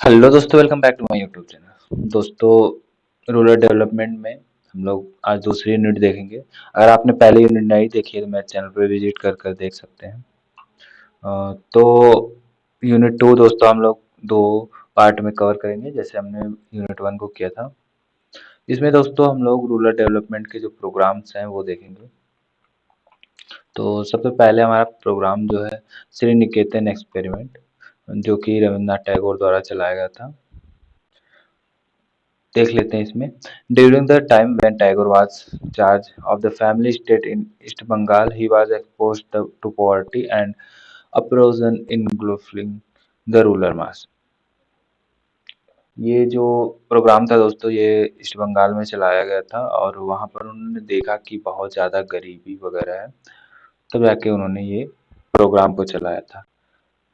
Hello दोस्तों, welcome back to my YouTube channel. दोस्तों, rural development में हम लोग आज दूसरी यूनिट देखेंगे। अगर आपने पहली यूनिट नहीं देखी है तो मेरे चैनल पर विजिट कर कर देख सकते हैं। तो यूनिट टू दोस्तों हम लोग दो पार्ट में कवर करेंगे, जैसे हमने यूनिट वन को किया था। इसमें दोस्तों हम लोग रूरल डेवलपमेंट के जो प्रोग्राम्स हैं वो देखेंगे। तो सबसे पहले हमारा प्रोग्राम जो है श्री निकेतन एक्सपेरिमेंट, जो कि रविन्द्रनाथ टैगोर द्वारा चलाया गया था। देख लेते हैं इसमें। During the time when Tagore was charge of the family state in East Bengal, he was exposed to poverty and oppression engulfing the rural mass. ये जो प्रोग्राम था दोस्तों, ये ईस्ट बंगाल में चलाया गया था और वहाँ पर उन्होंने देखा कि बहुत ज़्यादा गरीबी वगैरह है, तब जाके उन्होंने ये प्रोग्राम को चलाया था।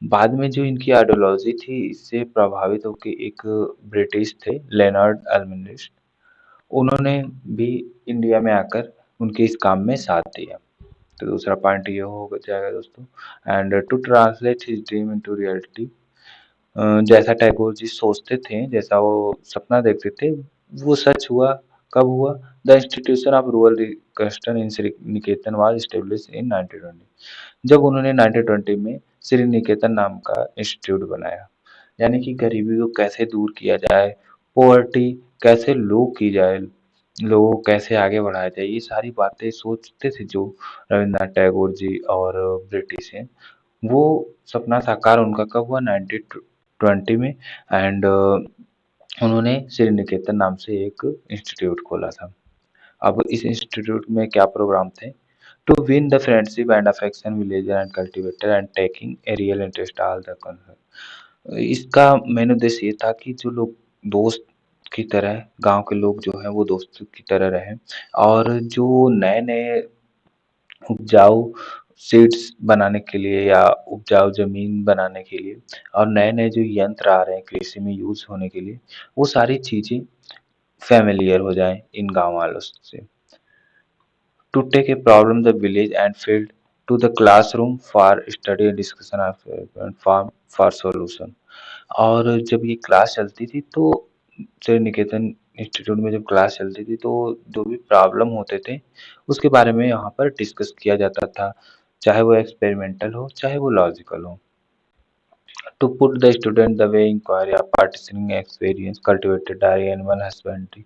बाद में जो इनकी आइडियोलॉजी थी, इससे प्रभावित होकर एक ब्रिटिश थे लेनर्ड एल्मिनिस्ट, उन्होंने भी इंडिया में आकर उनके इस काम में साथ दिया। तो दूसरा पॉइंट ये हो जाएगा दोस्तों। And to translate his dream into reality, जैसा टैगोर जी सोचते थे, जैसा वो सपना देखते थे, वो सच हुआ। कब हुआ? The institution of rural reconstruction in Shri Niketan was establish in 1920, जब उन्होंने 1920 में श्री निकेतन नाम का इंस्टीट्यूट बनाया। यानी कि गरीबी को कैसे दूर किया जाए, पॉवर्टी कैसे लो की जाए, लोगों को कैसे आगे बढ़ाया जाए, ये सारी बातें सोचते थे जो रविन्द्रनाथ टैगोर जी और ब्रिटिश हैं। वो सपना साकार उनका कब हुआ? 1920 में। एंड उन्होंने श्री निकेतन नाम से एक इंस्टीट्यूट खोला था। अब इस इंस्टीट्यूट में क्या प्रोग्राम थे? To win the friendship and affection villager and cultivator and taking a real interest all the concern. इसका मेन उद्देश्य ये था कि जो लोग दोस्त की तरह, गांव के लोग जो हैं वो दोस्त की तरह रहें, और जो नए नए उपजाऊ सीड्स बनाने के लिए या उपजाऊ जमीन बनाने के लिए और नए नए जो यंत्र आ रहे हैं कृषि में यूज होने के लिए, वो सारी चीजें फेमिलियर हो जाएं इन गांव वालों से। To take a problem the village and field to the classroom for study and discussion of for solution. और जब ये क्लास चलती थी तो श्री निकेतन इंस्टीट्यूट में जब क्लास चलती थी तो जो भी प्रॉब्लम होते थे उसके बारे में यहाँ पर डिस्कस किया जाता था, चाहे वो एक्सपेरिमेंटल हो चाहे वो लॉजिकल हो। To put the student the way inquiry of participating experience cultivated dairy animal husbandry.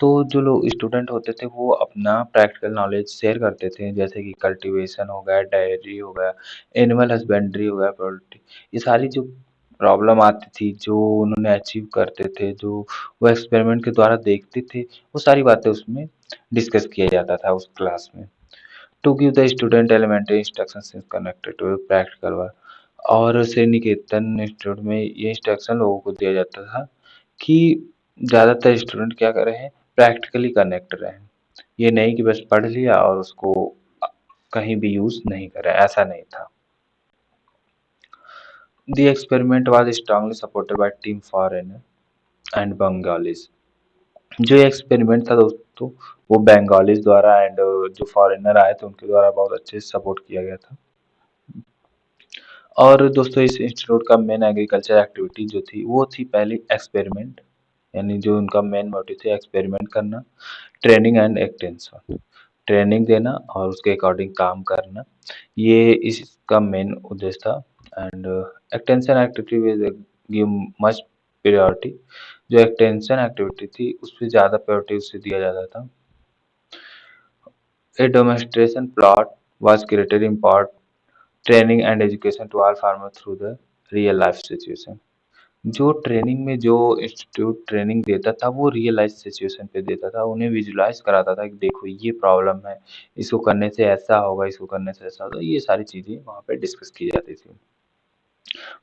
तो जो लोग स्टूडेंट होते थे वो अपना प्रैक्टिकल नॉलेज शेयर करते थे, जैसे कि कल्टीवेशन हो गया, डायरी हो गया, एनिमल हस्बेंड्री हो गया, पोल्ट्री। ये सारी जो प्रॉब्लम आती थी, जो उन्होंने अचीव करते थे, जो वो एक्सपेरिमेंट के द्वारा देखते थे, वो सारी बातें उसमें डिस्कस किया जाता था उस क्लास में। To give the student elementary instruction connected to practical work. और श्री निकेतन इंस्टीट्यूट में ये इंस्ट्रक्शन लोगों को दिया जाता था कि ज़्यादातर स्टूडेंट क्या कर रहे हैं, प्रैक्टिकली कनेक्ट रहें। ये नहीं कि बस पढ़ लिया और उसको कहीं भी यूज नहीं करें, ऐसा नहीं था। The experiment was strongly supported by team foreigner and Bengalis. जो एक्सपेरिमेंट था दोस्तों, वो बंगालीज द्वारा एंड जो फॉरेनर आए थे उनके द्वारा बहुत अच्छे से सपोर्ट किया गया था। और दोस्तों इस इंस्टीट्यूट का मेन एग्रीकल्चर एक्टिविटी जो थी वो थी पहली एक्सपेरिमेंट, यानी जो उनका मेन मोटिव थे एक्सपेरिमेंट करना, ट्रेनिंग एंड एक्सटेंशन, ट्रेनिंग देना और उसके अकॉर्डिंग काम करना, ये इसका मेन उद्देश्य था। And extension activity will give much priority. जो एक्सटेंशन एक्टिविटी थी उस पर ज़्यादा प्रायोरिटी उससे दिया जाता था। A demonstration plot was created in part training and education to all farmers through the real life situation। जो ट्रेनिंग में जो इंस्टीट्यूट ट्रेनिंग देता था वो रियल लाइफ सिचुएशन पे देता था, उन्हें विजुलाइज कराता था कि देखो ये प्रॉब्लम है, इसको करने से ऐसा होगा, इसको करने से ऐसा होगा, ये सारी चीजें वहाँ पे डिस्कस की जाती थी।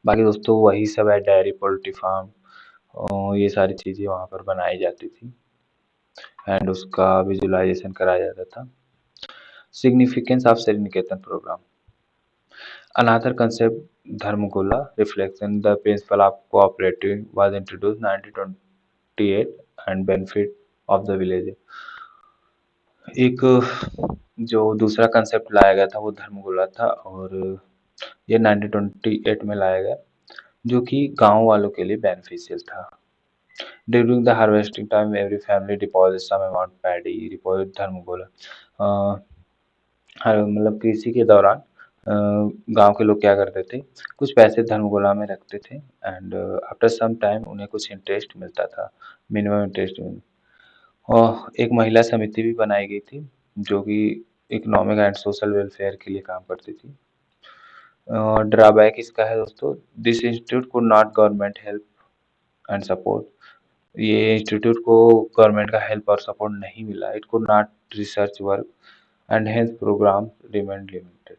बाकी दोस्तों वही सब है, डेयरी, पोल्ट्री फार्म, ये सारी चीजें वहाँ पर बनाई जाती थी एंड उसका विजुलाइजेशन कराया जाता था। Significance of Sriniketan program. Another concept, Dharmakula reflection, the principle of cooperative was introduced 1928 and benefit of the village। एक जो दूसरा कंसेप्ट लाया गया था वो धर्मगोला था और ये 1928 में लाया गया। जो कि गाँव वालों के लिए बेनिफिशियल था। During the harvesting time every family deposit some amount paddy deposit Dharmagola. हर मतलब कृषि के दौरान गाँव के लोग क्या करते थे, कुछ पैसे धर्मगोला में रखते थे एंड आफ्टर सम टाइम उन्हें कुछ इंटरेस्ट मिलता था, मिनिमम इंटरेस्ट। और एक महिला समिति भी बनाई गई थी, जो कि इकोनॉमिक एंड सोशल वेलफेयर के लिए काम करती थी। ड्रॉबैक इसका है दोस्तों, this institute could not government help and support. ये इंस्टीट्यूट को गवर्नमेंट का हेल्प और सपोर्ट नहीं मिला। It could not research work and health program remain limited.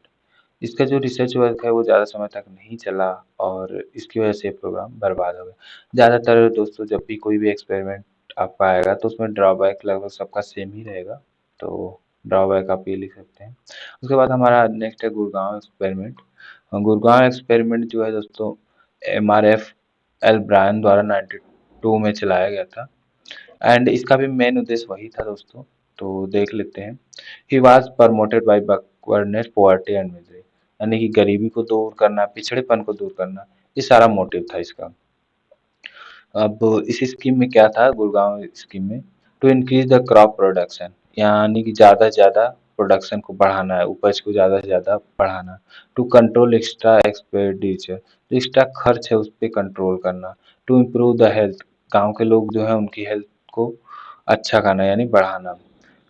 इसका जो रिसर्च वर्क है वो ज़्यादा समय तक नहीं चला और इसकी वजह से प्रोग्राम बर्बाद हो गया। ज़्यादातर दोस्तों जब भी कोई भी एक्सपेरिमेंट आपका आएगा तो उसमें ड्रॉबैक लगभग सबका सेम ही रहेगा, तो ड्रॉबैक आप ये लिख सकते हैं। उसके बाद हमारा नेक्स्ट है गुड़गांव एक्सपेरिमेंट। गुड़गांव एक्सपेरिमेंट जो है दोस्तों MRF एल ब्रायन द्वारा 92 में चलाया गया था एंड इसका भी मेन उद्देश्य वही था दोस्तों, तो देख लेते हैं। He was promoted by backwardness poverty and misery, यानी कि गरीबी को दूर करना, पिछड़ेपन को दूर करना, ये सारा मोटिव था इसका। अब इस स्कीम में क्या था, गुड़गांव स्कीम में, to increase the crop production, यानी कि ज़्यादा से ज़्यादा प्रोडक्शन को बढ़ाना है, उपज को ज़्यादा से ज़्यादा बढ़ाना। टू कंट्रोल एक्स्ट्रा एक्सपेंडिचर, जो एक्स्ट्रा खर्च है उस पर कंट्रोल करना। टू इम्प्रूव द हेल्थ, गांव के लोग जो है उनकी हेल्थ को अच्छा करना यानी बढ़ाना।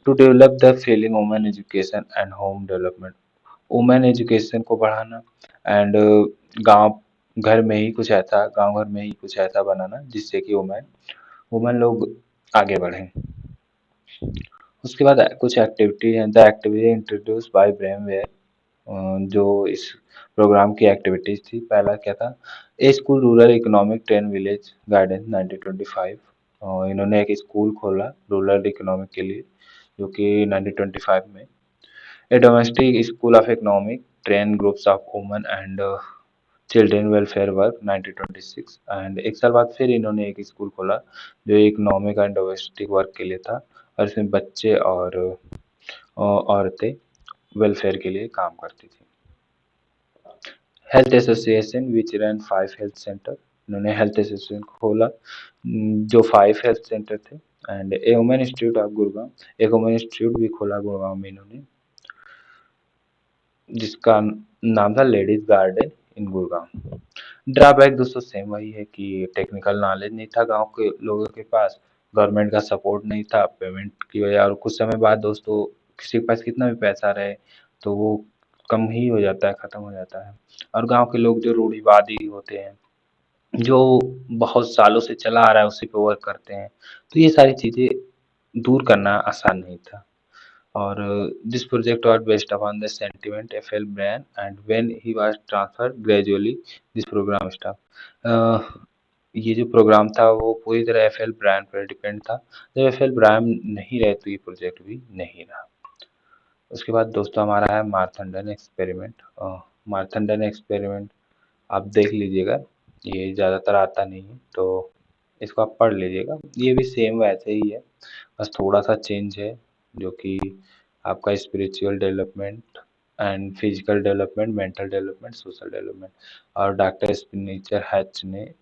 To develop the feeling women education and home development, women education को बढ़ाना एंड गांव घर में ही कुछ ऐसा, गांव घर में ही कुछ ऐसा बनाना जिससे कि वुमेन वुमेन लोग आगे बढ़ें। उसके बाद कुछ एक्टिविटी है, द एक्टिविटी इंट्रोड्यूस बाय ब्रेमवेयर। जो इस प्रोग्राम की एक्टिविटीज थी, पहला क्या था, a school rural economic train village guidance 1925। और इन्होंने एक स्कूल खोला रूरल इकोनॉमिक के लिए, जो कि 1925 में। A domestic school of economic train groups of women and children welfare work 1926। And एक साल बाद फिर इन्होंने एक स्कूल खोला जो इकोनॉमिक एंड डोमेस्टिक वर्क के लिए था, और इसमें बच्चे और औरतें वेलफेयर के लिए काम करती थी। हेल्थ एसोसिएशन विच रन 5 हेल्थ सेंटर, इन्होंने हेल्थ एसोसिएशन खोला जो 5 हेल्थ सेंटर थे। And A women institute of Gurgaon, एक वुमेन इंस्टीट्यूट भी खोला गुड़गांव में इन्होंने, जिसका नाम था लेडीज गार्डन इन गुड़गांव। ड्रॉबैक दोस्तों सेम वही है कि टेक्निकल नॉलेज नहीं था गांव के लोगों के पास, गवर्नमेंट का सपोर्ट नहीं था पेमेंट की वजह, और कुछ समय बाद दोस्तों किसी के पास कितना भी पैसा रहे तो वो कम ही हो जाता है, खत्म हो जाता है। और गांव के लोग जो रूढ़िवादी होते हैं, जो बहुत सालों से चला आ रहा है उसी पे वर्क करते हैं, तो ये सारी चीजें दूर करना आसान नहीं था। और this project was based upon the sentiment FL Bryan and when he was transferred gradually this program stopped। ये जो प्रोग्राम था वो पूरी तरह एफएल ब्रायन पर डिपेंड था, जब एफएल ब्रायन नहीं रहे तो ये प्रोजेक्ट भी नहीं रहा। उसके बाद दोस्तों हमारा है मार्थंडन एक्सपेरिमेंट। मार्थंडन एक्सपेरिमेंट आप देख लीजिएगा, ये ज़्यादातर आता नहीं है तो इसको आप पढ़ लीजिएगा। ये भी सेम वैसे ही है, बस थोड़ा सा चेंज है, जो कि आपका spiritual development and physical development, mental development, social development, और डॉक्टर स्पिनिचर हैच ने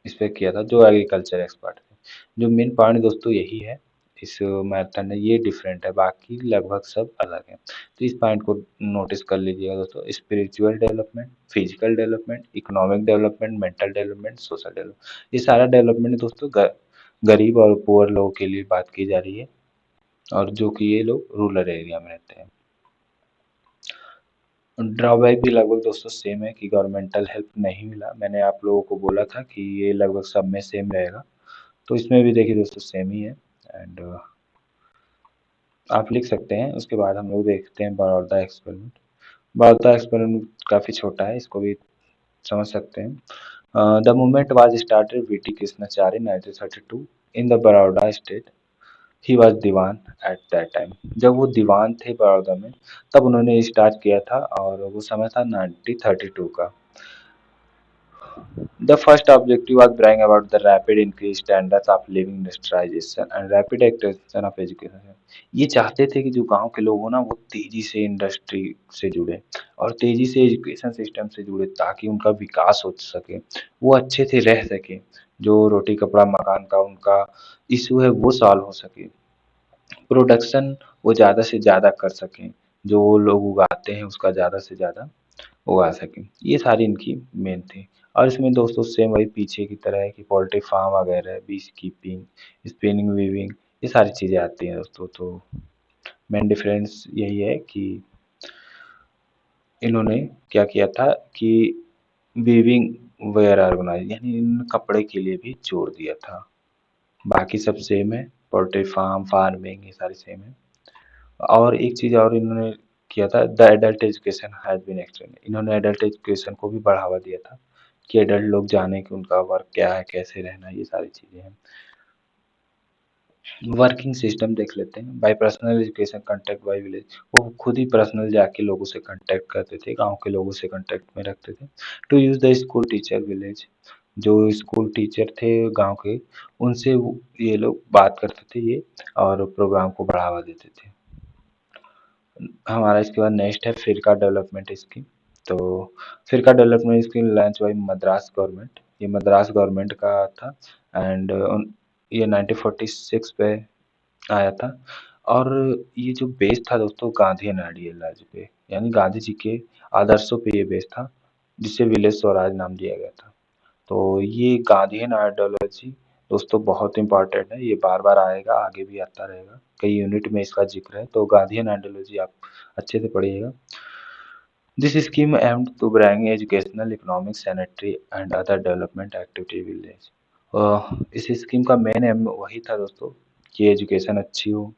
इस पे किया था जो एग्रीकल्चर एक्सपर्ट थे। जो मेन पॉइंट दोस्तों यही है इस मैथड में, ये डिफरेंट है, बाकी लगभग सब अलग है। तो इस पॉइंट को नोटिस कर लीजिएगा दोस्तों, spiritual development, physical development, economic development, mental development, social development, ये सारा डेवलपमेंट दोस्तों गरीब और पुअर लोगों के लिए बात की जा रही है, और जो कि ये लोग रूरल एरिया में रहते हैं। ड्रॉबैक भी लगभग दोस्तों सेम है कि गवर्नमेंटल हेल्प नहीं मिला। मैंने आप लोगों को बोला था कि ये लगभग सब में सेम रहेगा, तो इसमें भी देखिए दोस्तों सेम ही है। एंड आप लिख सकते हैं। उसके बाद हम लोग देखते हैं बड़ौदा एक्सपेरिमेंट। बड़ौदा एक्सपेरिमेंट काफ़ी छोटा है, इसको भी समझ सकते हैं। The movement was started VT Krishnacharya 1932 in the Baroda state. He was Dewan at that time, जब वो दीवान थे बड़ौदा में तब उन्होंने स्टार्ट किया था, और वो समय था 1932 का। The first objective was bring about the rapid increase standards of living, industrialization and rapid extension of education। ये चाहते थे कि जो गांव के लोग हो ना वो तेजी से इंडस्ट्री से जुड़े और तेजी से एजुकेशन सिस्टम से जुड़े ताकि उनका विकास हो सके, वो अच्छे से रह सके, जो रोटी कपड़ा मकान का उनका इशू है वो सॉल्व हो सके, प्रोडक्शन वो ज़्यादा से ज़्यादा कर सकें, जो वो लोग उगाते हैं उसका ज़्यादा से ज़्यादा उगा सकें। ये सारी इनकी मेन थी। और इसमें दोस्तों सेम वही पीछे की तरह है कि पोल्ट्री फार्म वगैरह, बीस कीपिंग, स्पिनिंग वीविंग ये सारी चीज़ें आती हैं दोस्तों। तो मेन डिफरेंस यही है कि इन्होंने क्या किया था कि वीविंग वेयर ऑर्गेनाइज यानी इन कपड़े के लिए भी जोड़ दिया था। बाकी सब सेम है, पोल्ट्री फार्म, फार्मिंग ये सारी सेम है। और एक चीज़ और इन्होंने किया था, the adult education has been extended. इन्होंने एडल्ट एजुकेशन को भी बढ़ावा दिया था कि एडल्ट लोग जाने कि उनका वर्क क्या है, कैसे रहना है, ये सारी चीज़ें हैं। वर्किंग सिस्टम देख लेते हैं। By personal education contact by village, वो खुद ही पर्सनल जाके लोगों से कांटेक्ट करते थे, गांव के लोगों से कांटेक्ट में रखते थे। To use the school teacher village, जो स्कूल टीचर थे गांव के उनसे ये लोग बात करते थे ये और प्रोग्राम को बढ़ावा देते थे। हमारा इसके बाद नेक्स्ट है फिरका डेवलपमेंट स्कीम। तो Firka development scheme launch by Madras government, ये मद्रास गवर्नमेंट का था एंड ये 1946 पे आया था। और ये जो बेस था दोस्तों गांधी एंड आइडियोलॉजी पे, यानी गांधी जी के आदर्शों पे ये बेस था, जिसे विलेज स्वराज नाम दिया गया था। तो ये गांधीयन आइडियोलॉजी दोस्तों बहुत इंपॉर्टेंट है, ये बार बार आएगा, आगे भी आता रहेगा, कई यूनिट में इसका जिक्र है, तो गांधीयन आइडियोलॉजी आप अच्छे से पढ़िएगा। This scheme aimed to bring educational, economic, sanitary and other development activity village. इस स्कीम का मेन एम वही था दोस्तों कि एजुकेशन अच्छी हो,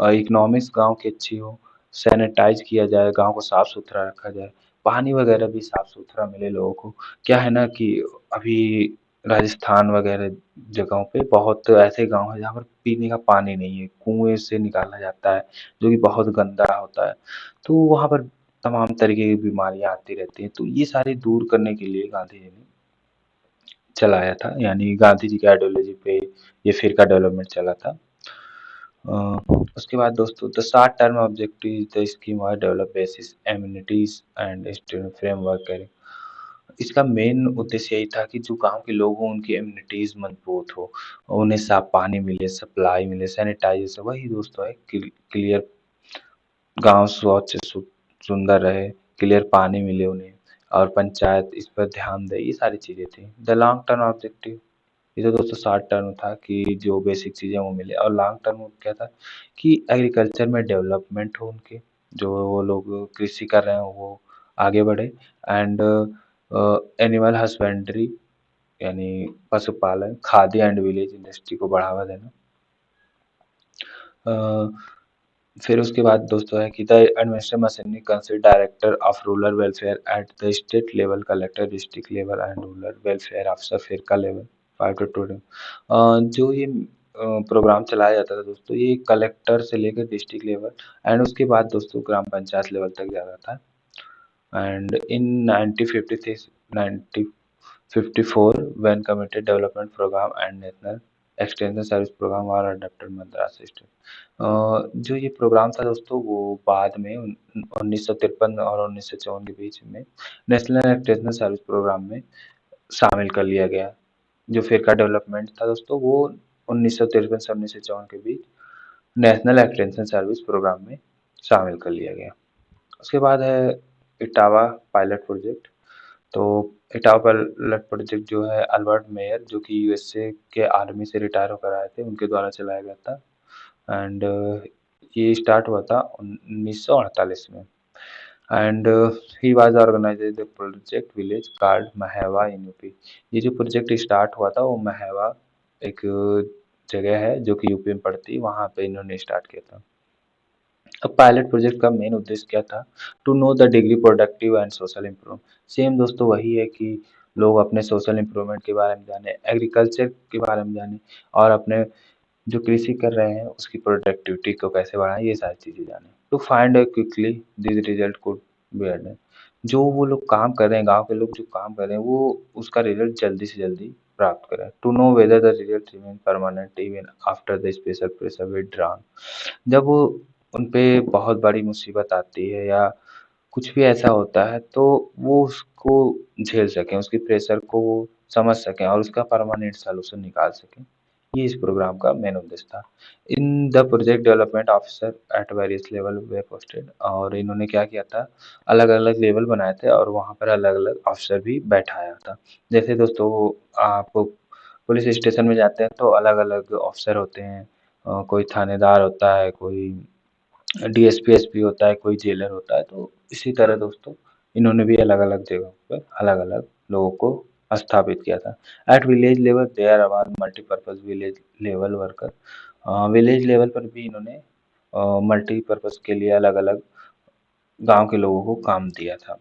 इकोनॉमिक्स गांव की अच्छी हो, सैनिटाइज किया जाए, गांव को साफ सुथरा रखा जाए, पानी वगैरह भी साफ सुथरा मिले लोगों को। क्या है ना कि अभी राजस्थान वगैरह जगहों पे बहुत ऐसे गांव हैं जहाँ पर पीने का पानी नहीं है, कुएं से निकाला जाता है जो कि बहुत गंदा होता है। तो वहाँ पर तमाम तरीके की बीमारियां आती रहती हैं, तो ये सारी दूर करने के लिए गांधी जी ने चलाया था, यानी गांधी जी की आइडियोलॉजी पे ये फिरका डेवलपमेंट चला था। उसके बाद दोस्तों the short term objective the scheme was develop basis amenities and student framework करें। इसका मेन उद्देश्य यही था कि जो गांव के लोग हों उनकी इम्यूनिटीज मजबूत हो, उन्हें साफ पानी मिले, सप्लाई मिले, सैनिटाइजेशन, वही दोस्तों है क्लियर, गांव स्वच्छ सुंदर रहे, क्लियर पानी मिले उन्हें और पंचायत इस पर ध्यान दे, ये सारी चीजें थी। द लॉन्ग टर्म ऑब्जेक्टिव, ये तो दोस्तों शॉर्ट टर्म था कि जो बेसिक चीजें वो मिले, और लॉन्ग टर्म क्या था कि एग्रीकल्चर में डेवलपमेंट हो उनके, जो वो लोग कृषि कर रहे हैं वो आगे बढ़े, एंड एनिमल हस्बेंड्री यानी पशुपालन, खादी एंड विलेज इंडस्ट्री को बढ़ावा देना। फिर उसके बाद दोस्तों है कि the administrative machinery consist director of rural welfare at the state level, collector district level and rural welfare officer Firka level 5 to 2। जो ये प्रोग्राम चलाया जाता था दोस्तों, ये कलेक्टर से लेकर डिस्ट्रिक्ट लेवल एंड उसके बाद दोस्तों ग्राम पंचायत लेवल तक जाता था। and in 1953 1954 when community development program and national extension service program are adopted Madras state. जो ये प्रोग्राम था दोस्तों वो बाद में 1953 और 1954 के बीच में नेशनल एक्सटेंशन सर्विस प्रोग्राम में शामिल कर लिया गया। जो फिरका डेवलपमेंट था दोस्तों वो 1953 से 1954 के बीच नेशनल एक्सटेंशन सर्विस प्रोग्राम में शामिल कर लिया गया। उसके बाद है इटावा पायलट प्रोजेक्ट। तो इटावा पायलट प्रोजेक्ट जो है अल्बर्ट मेयर जो कि यूएसए के आर्मी से रिटायर होकर आए थे उनके द्वारा चलाया गया था एंड ये स्टार्ट हुआ था 1948 में and he was organize the project village card Mahewa in UP. ये जो प्रोजेक्ट स्टार्ट हुआ था वो महेवा एक जगह है जो कि यूपी में पड़ती है, वहाँ पे इन्होंने स्टार्ट किया था। अब पायलट प्रोजेक्ट का मेन उद्देश्य क्या था? To know the degree productive and social improve. Same दोस्तों वही है कि लोग अपने सोशल इम्प्रूवमेंट के बारे में जाने, एग्रीकल्चर के बारे में जाने और अपने जो कृषि कर रहे हैं उसकी प्रोडक्टिविटी को कैसे बढ़ाएं, ये सारी चीजें जाने। To find quickly this result could be earn. जो वो लोग काम कर रहे हैं, गाँव के लोग जो काम कर रहे हैं, वो उसका रिज़ल्ट जल्दी से जल्दी प्राप्त करें। To know whether the result remain permanent even after the special pressure withdrawn. जब वो उन पे बहुत बड़ी मुसीबत आती है या कुछ भी ऐसा होता है, तो वो उसको झेल सकें, उसकी प्रेशर को वो समझ सकें और उसका परमानेंट सॉल्यूशन निकाल सकें। ये इस प्रोग्राम का मेन उद्देश्य था। In the project development officer at various level way posted, और इन्होंने क्या किया था, अलग-अलग लेवल बनाए थे और वहाँ पर अलग-अलग अफ़सर भी बैठाया था। जैसे दोस्तों आप पुलिस स्टेशन में जाते हैं तो अलग-अलग अफ़सर होते हैं। कोई थानेदार होता है, कोई डीएसपी, एसपी होता है, कोई जेलर होता है, तो इसी तरह दोस्तों इन्होंने भी अलग-अलग जगहों पर अलग-अलग लोगों को स्थापित किया था। At village level there are multipurpose village level worker. Village level पर भी इन्होंने मल्टीपर्पज़ के लिए अलग-अलग गाँव के लोगों को काम दिया था।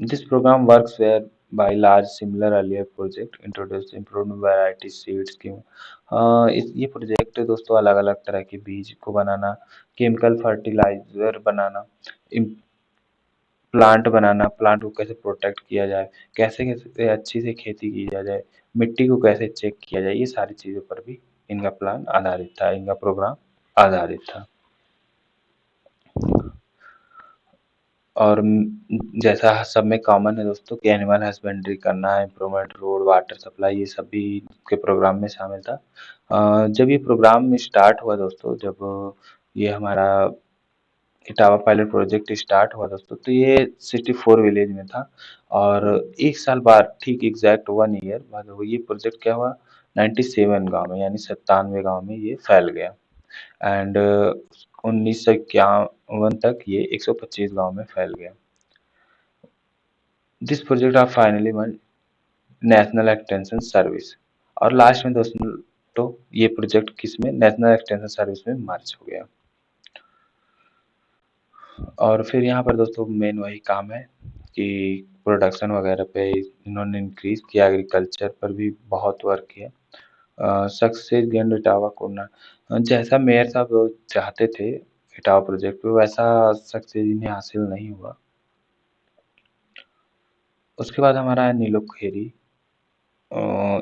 This program works whereby large similar earlier project introduced improved variety seed scheme। ये प्रोजेक्ट दोस्तों अलग-अलग तरह के बीज को बनाना, केमिकल फर्टिलाइजर बनाना, प्लांट बनाना, प्लांट को कैसे प्रोटेक्ट किया जाए, कैसे अच्छी से खेती की जाए, मिट्टी को कैसे चेक किया जाए, ये सारी चीज़ों पर भी इनका प्लान आधारित था, इनका प्रोग्राम आधारित था। और जैसा सब में कॉमन है दोस्तों कि एनिमल हस्बेंड्री करना, इम्प्रूवमेंट रोड, वाटर सप्लाई, ये सब भी के प्रोग्राम में शामिल था। जब ये प्रोग्राम स्टार्ट हुआ दोस्तों, जब ये हमारा इटावा पायलट प्रोजेक्ट स्टार्ट हुआ दोस्तों, तो ये 64 विलेज में था और 1 साल बाद ठीक एग्जैक्ट 1 ईयर बाद ये प्रोजेक्ट क्या हुआ, 97 गाँव में यानी 97 गाँव में ये फैल गया। एंड 1951 तक ये 125 गाँव में फैल गया। This project are finally one national extension service, और लास्ट में दोस्तों तो ये प्रोजेक्ट किस में, नेशनल एक्सटेंशन सर्विस में मर्ज हो गया। और फिर यहाँ पर दोस्तों मेन वही काम है कि प्रोडक्शन वगैरह पे इन्होंने इंक्रीज किया, एग्रीकल्चर पर भी बहुत वर्क किया। सक्सेस गेंड इटावा कोना, जैसा मेयर साहब चाहते थे इटावा प्रोजेक्ट पे, वैसा सक्सेस इन्हें हासिल नहीं हुआ। उसके बाद हमारा है नीलोखेरी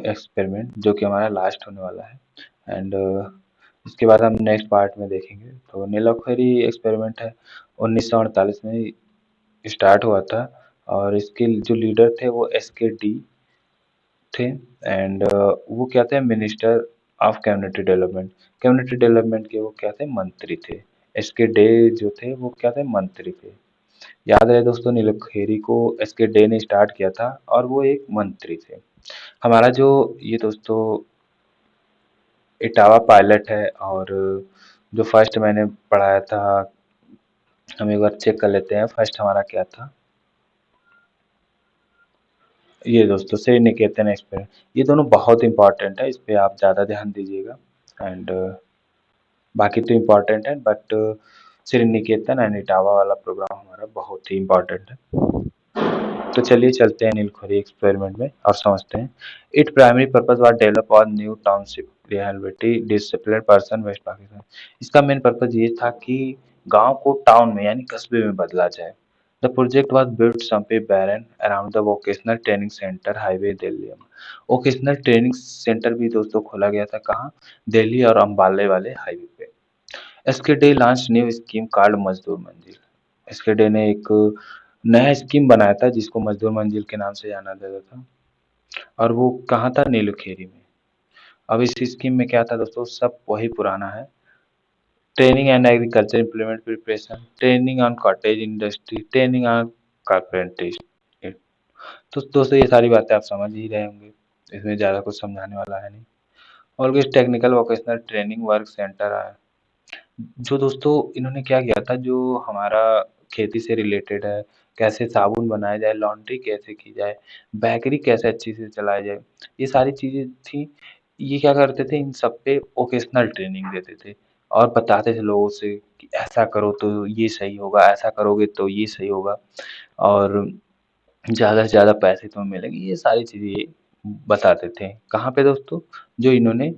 एक्सपेरिमेंट, जो कि हमारा लास्ट होने वाला है। एंड इसके बाद हम नेक्स्ट पार्ट में देखेंगे। तो नीलोखेरी एक्सपेरिमेंट है 1948 में स्टार्ट हुआ था और इसके जो लीडर थे वो एसके डी थे। एंड वो क्या थे, minister of community development, community development के वो क्या थे, मंत्री थे। एसके डे जो थे वो क्या थे, मंत्री थे। याद रहे दोस्तों, नीलखेरी को एसके डे ने स्टार्ट किया था और वो एक मंत्री थे। हमारा जो ये दोस्तों इटावा पायलट है, और जो फर्स्ट मैंने पढ़ाया था, हम एक बार चेक कर लेते हैं फर्स्ट हमारा क्या था। ये दोस्तों श्री निकेतन एक्सपेरिमेंट, ये दोनों बहुत इंपॉर्टेंट है, इस पे आप ज़्यादा ध्यान दीजिएगा। एंड बाकी तो इम्पोर्टेंट है, but Shri Niketan and Etawah वाला प्रोग्राम हमारा बहुत ही इम्पोर्टेंट है। तो चलिए चलते हैं नीलखोरी एक्सपेरिमेंट में और समझते हैं। It primary purpose was develop on new township rehabilitate discipline person West Pakistan. इसका मेन पर्पज ये था कि गांव को टाउन में यानी कस्बे में बदला जाए। द प्रोजेक्ट वाज बिल्ट समपे barren around the vocational training centre highway Delhi. Vocational training centre भी दोस्तों खोला गया था कहाँ, दिल्ली और अम्बाले वाले हाईवे पे। SK Dey launch new scheme called Mazdoor Manzil. SK day ने एक नया स्कीम बनाया था जिसको मजदूर मंजिल के नाम से जाना जाता था, और वो कहाँ था, नीलखेरी में। अब इस स्कीम में क्या था दोस्तों, सब वही पुराना है। Training and agriculture implement preparation, training on cottage industry, training on carpentry. तो दोस्तों ये सारी बातें आप समझ ही रहे होंगे, इसमें ज़्यादा कुछ समझाने वाला है नहीं। और कुछ technical vocational training work centre है। जो दोस्तों इन्होंने क्या किया था, जो हमारा खेती से रिलेटेड है, कैसे साबुन बनाया जाए, लॉन्ड्री कैसे की जाए, बेकरी कैसे अच्छी से चलाया जाए, ये सारी चीज़ें थी। ये क्या करते थे, इन सब पे वोकेशनल ट्रेनिंग देते थे और बताते थे लोगों से कि ऐसा करो तो ये सही होगा, ऐसा करोगे तो ये सही होगा और ज़्यादा से ज़्यादा पैसे तुम्हें मिलेंगे। ये सारी चीज़ें बताते थे। कहाँ पे दोस्तों, जो इन्होंने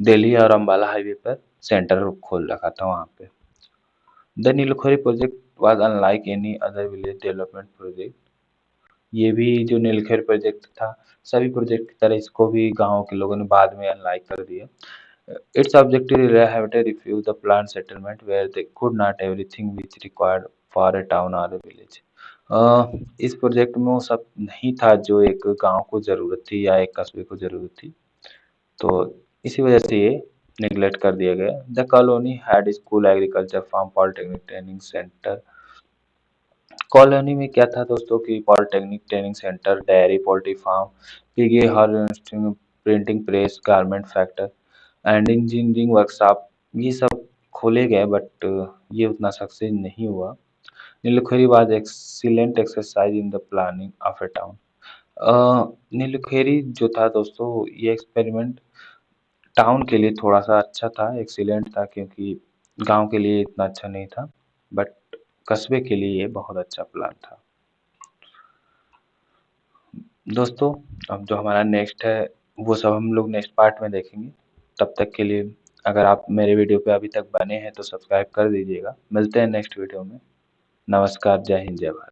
दिल्ली और अम्बाला हाईवे पर सेंटर खोल रखा था वहाँ पे। The Nilokheri project was unlike any other village development project. ये भी जो नीलखेर प्रोजेक्ट था, सभी प्रोजेक्ट की तरह इसको भी गाँव के लोगों ने बाद में अनलाइक कर दिया। Its objective have to refuse the planned settlement where they could not everything which required for a town or a village. इस प्रोजेक्ट में वो सब नहीं था जो एक गांव को ज़रूरत थी या एक कस्बे को ज़रूरत थी, तो इसी वजह से ये नेग्लेक्ट कर दिया गया। The colony had school, agriculture farm, polytechnic training centre. Colony में क्या था दोस्तों कि polytechnic training centre, dairy, poultry farm, piggy harvesting, printing press, garment factor and engineering workshop, ये सब खोले गए, बट ये उतना सक्सेस नहीं हुआ। Nilokheri was excellent exercise in the planning of a town. Nilokheri जो था दोस्तों, ये एक्सपेरिमेंट टाउन के लिए थोड़ा सा अच्छा था, एक्सीलेंट था, क्योंकि गांव के लिए इतना अच्छा नहीं था, बट कस्बे के लिए ये बहुत अच्छा प्लान था। दोस्तों, अब जो हमारा नेक्स्ट है वो सब हम लोग नेक्स्ट पार्ट में देखेंगे। तब तक के लिए अगर आप मेरे वीडियो पे अभी तक बने हैं तो सब्सक्राइब कर दीजिएगा। मिलते हैं नेक्स्ट वीडियो में। नमस्कार, जय हिंद, जय भारत।